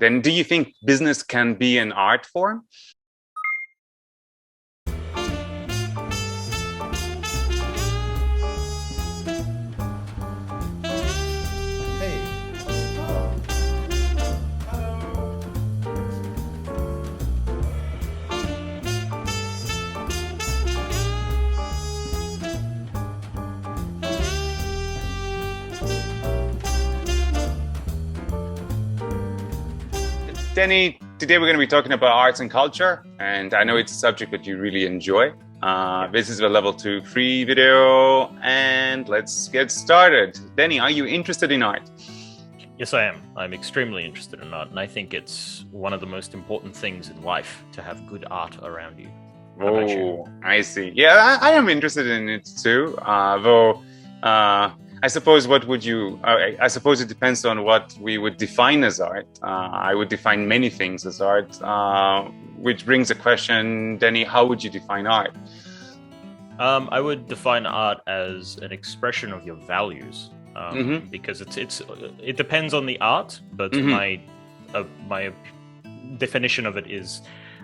then do you think business can be an art form? Danny, today we're going to be talking about arts and culture, and I know it's a subject that you really enjoy. This is a level 2 free video, and let's get started. Danny, are you interested in art? Yes, I am. I'm extremely interested in art, and I think it's one of the most important things in life to have good art around you. How about you? I see. Yeah, I am interested in it too, though I suppose I suppose it depends on what we would define as art. I would define many things as art, which brings a question, Danny, how would you define art? I would define art as an expression of your values, because it depends on the art, but my definition of it is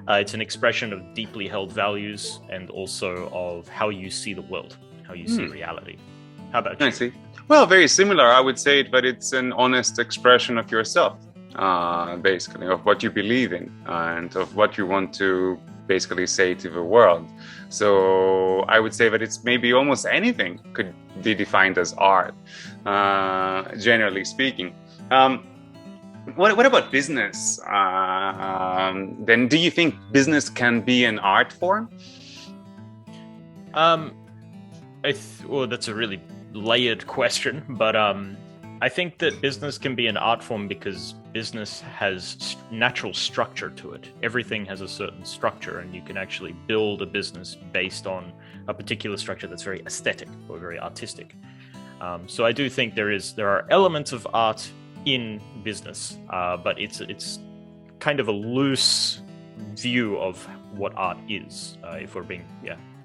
it's an expression of deeply held values and also of how you see the world, how you see reality. How about you? I see. Well, very similar, I would say, but it's an honest expression of yourself, basically, of what you believe in and of what you want to basically say to the world. So I would say that it's maybe almost anything could be defined as art, generally speaking. What about business? Then do you think business can be an art form? Well, that's a really layered question, but I think that business can be an art form because business has natural structure to it. Everything has a certain structure, and you can actually build a business based on a particular structure that's very aesthetic or very artistic. So I do think there are elements of art in business, but it's kind of a loose view of what art is, if we're being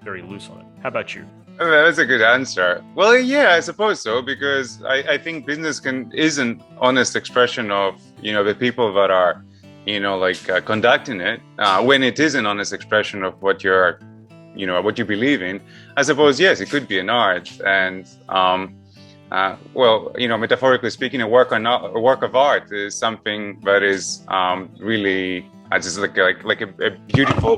very loose on it. How about you? That's a good answer. Well, yeah, I suppose so, because I think business is an honest expression of, the people that are, conducting it. When it is an honest expression of what what you believe in, I suppose, yes, it could be an art. And, metaphorically speaking, a work of art is something that is really just like a beautiful...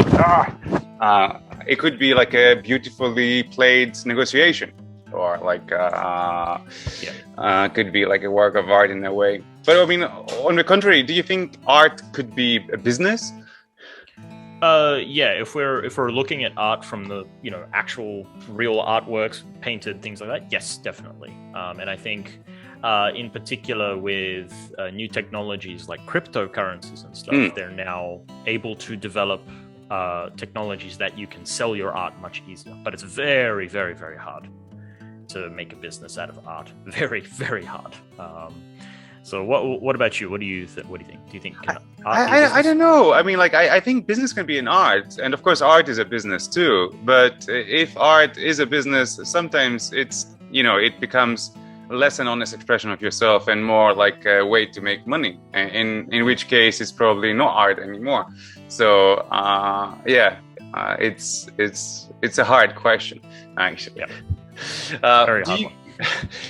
it could be like a beautifully played negotiation, or could be like a work of art in a way. But I mean, on the contrary, do you think art could be a business? If we're looking at art from the actual real artworks, painted, things like that, yes, definitely. And I think in particular with new technologies like cryptocurrencies and stuff, they're now able to develop technologies that you can sell your art much easier, but it's very, very, very hard to make a business out of art. Very, very hard. So what about you? What do you think? Do you think art I don't know. I mean, I think business can be an art, and of course art is a business too. But if art is a business, sometimes it becomes less an honest expression of yourself and more like a way to make money, in which case it's probably not art anymore. So it's a hard question, actually. Yeah. Very hard one.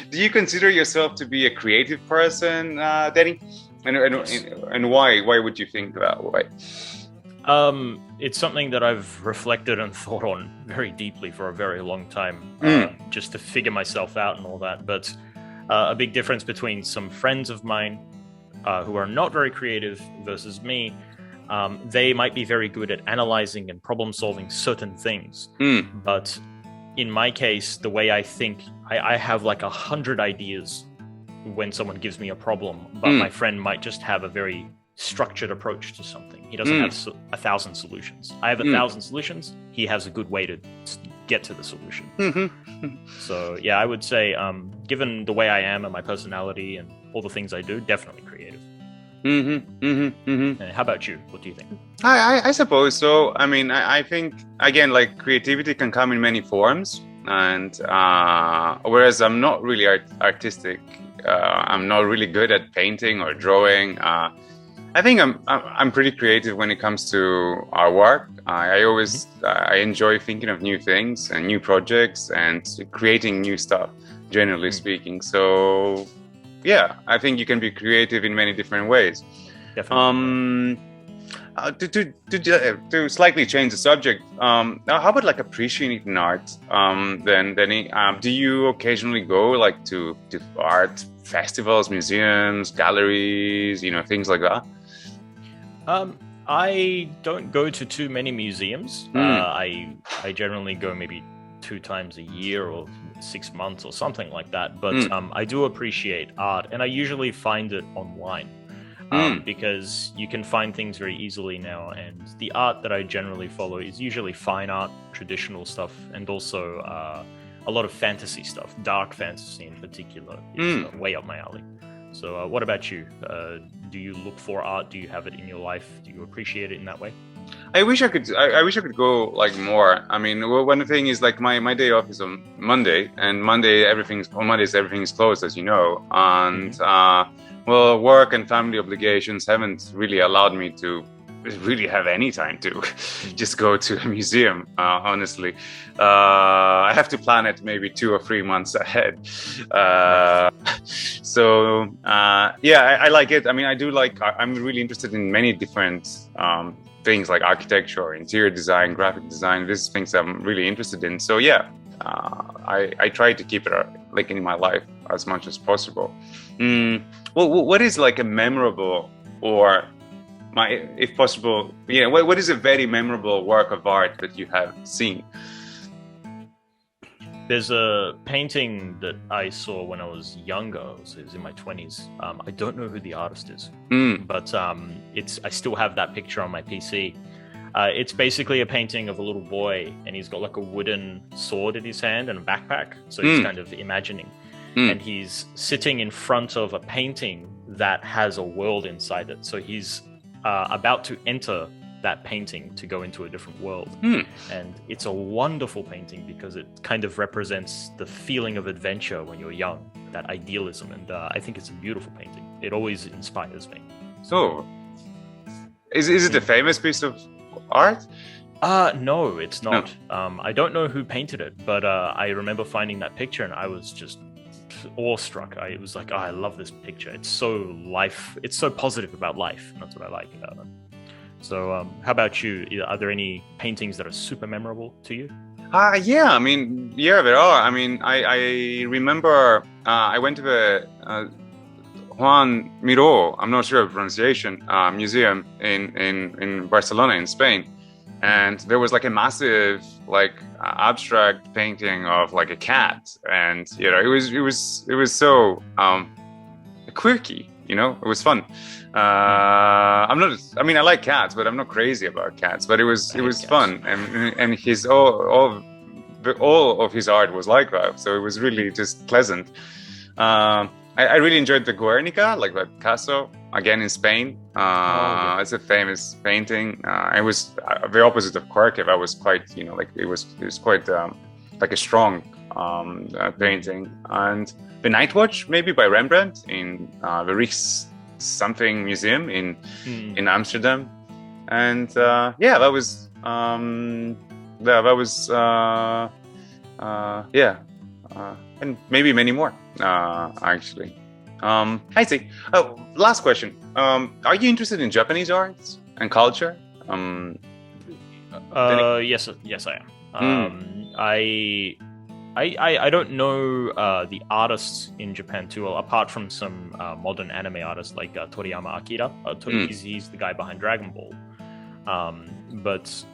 Do you consider yourself to be a creative person, Danny? And why? Why would you think that way? It's something that I've reflected and thought on very deeply for a very long time, just to figure myself out and all that. But a big difference between some friends of mine who are not very creative versus me, they might be very good at analyzing and problem solving certain things. But in my case, the way I think, I have like 100 ideas when someone gives me a problem, but my friend might just have a very structured approach to something. He doesn't have 1,000 solutions. I have 1,000 solutions. He has a good way to get to the solution. So yeah, I would say, given the way I am and my personality and all the things I do, definitely creative. How about you? What do you think? I suppose so. I mean, I think, again, like creativity can come in many forms. And whereas I'm not really artistic, I'm not really good at painting or drawing. I think I'm pretty creative when it comes to our work. I always I enjoy thinking of new things and new projects and creating new stuff, generally speaking. So yeah, I think you can be creative in many different ways. Definitely. To slightly change the subject, how about like appreciating art? Do you occasionally go like to art festivals, museums, galleries, things like that? I don't go to too many museums. I generally go maybe 2 times a year or 6 months or something like that. But I do appreciate art, and I usually find it online because you can find things very easily now. And the art that I generally follow is usually fine art, traditional stuff, and also a lot of fantasy stuff. Dark fantasy in particular is way up my alley. So what about you? Do you look for art? Do you have it in your life? Do you appreciate it in that way? I wish I could go like more. I mean, one thing is like my day off is on Monday, and on Mondays everything is closed, as you know. And work and family obligations haven't really allowed me to really have any time to just go to a museum, honestly. I have to plan it maybe 2 or 3 months ahead. I like it. I mean, I'm really interested in many different things like architecture, interior design, graphic design. These things I'm really interested in. So yeah, I try to keep it like in my life as much as possible. What is like a memorable or if possible, what is a very memorable work of art that you have seen? There's a painting that I saw when I was younger. It was in my 20s. I don't know who the artist is, but I still have that picture on my PC. It's basically a painting of a little boy, and he's got like a wooden sword in his hand and a backpack. So he's kind of imagining. And he's sitting in front of a painting that has a world inside it. So he's about to enter that painting to go into a different world. And it's a wonderful painting because it kind of represents the feeling of adventure when you're young, that idealism. And I think it's a beautiful painting. It always inspires me. So, is it a famous piece of art? No, it's not. No. I don't know who painted it, but I remember finding that picture and I was just awestruck. It was like, I love this picture. It's so positive about life. And that's what I like about it. So how about you? Are there any paintings that are super memorable to you? Yeah, I mean, there are. I mean, I remember I went to the Juan Miró, I'm not sure of pronunciation, museum in Barcelona, in Spain. And there was like a massive, like abstract painting of like a cat, and it was so quirky. It was fun. I like cats, but I'm not crazy about cats. But it was fun, and his all of his art was like that. So it was really just pleasant. I really enjoyed the Guernica, like the Picasso, again in Spain. It's a famous painting. It was the opposite of quirky. I was quite, it was quite like a strong painting. And the Night Watch, maybe by Rembrandt, in the Rijks something museum in Amsterdam. And that was and maybe many more actually. I see. Oh, last question. Are you interested in Japanese arts and culture? Yes, I am. I don't know the artists in Japan too well, apart from some modern anime artists like Toriyama Akira. He's the guy behind Dragon Ball. But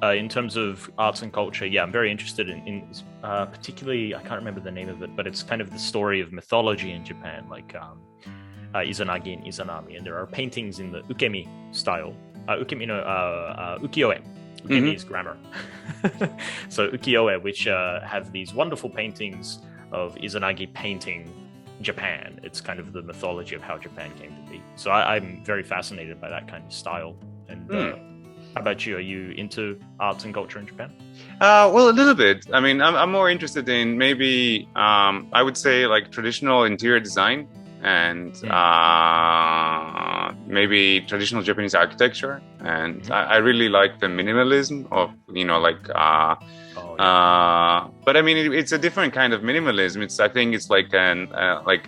in terms of arts and culture, I'm very interested in particularly, I can't remember the name of it, but it's kind of the story of mythology in Japan, like Izanagi and Izanami. And there are paintings in the ukemi style. Ukiyo-e. Ukemi is grammar. So ukiyo-e, which have these wonderful paintings of Izanagi painting Japan. It's kind of the mythology of how Japan came to be. So I'm very fascinated by that kind of style. And how about you? Are you into arts and culture in Japan? Well, a little bit. I mean, I'm more interested in maybe, I would say like traditional interior design. and maybe traditional Japanese architecture. And I really like the minimalism of, but I mean, it's a different kind of minimalism. I think it's like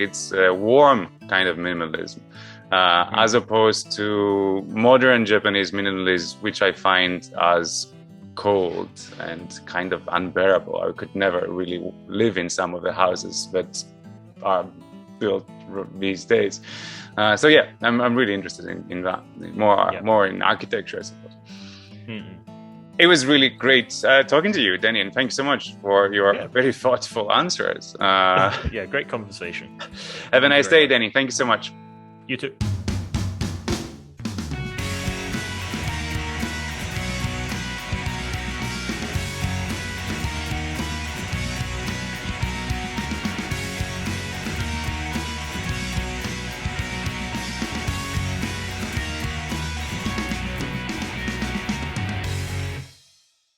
it's a warm kind of minimalism, as opposed to modern Japanese minimalism, which I find as cold and kind of unbearable. I could never really live in some of the houses that are built these days. So yeah, I'm really interested in that, more in architecture, I suppose. It was really great talking to you, Danny, and thanks so much for your very thoughtful answers. Great conversation. Have a nice day, Danny. Thank you so much. You too.